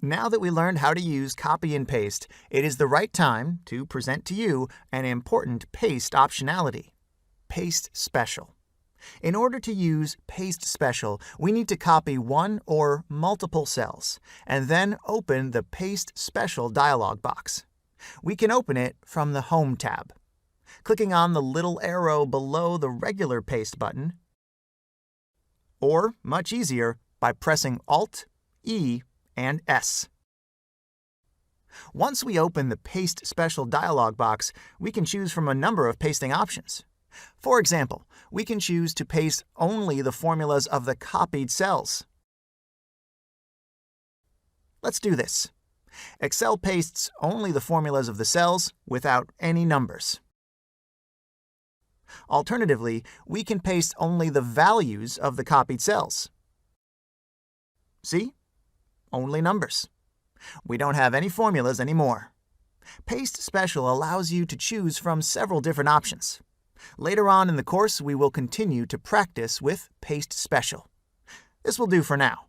Now that we learned how to use copy and paste, it is the right time to present to you an important paste optionality: Paste Special. In order to use Paste Special, we need to copy one or multiple cells, and then open the Paste Special dialog box. We can open it from the Home tab, clicking on the little arrow below the regular Paste button, or, much easier, by pressing Alt, E, and S. Once we open the Paste Special dialog box, we can choose from a number of pasting options. For example, we can choose to paste only the formulas of the copied cells. Let's do this. Excel pastes only the formulas of the cells without any numbers. Alternatively, we can paste only the values of the copied cells. See? Only numbers. We don't have any formulas anymore. Paste Special allows you to choose from several different options. Later on in the course, we will continue to practice with Paste Special. This will do for now.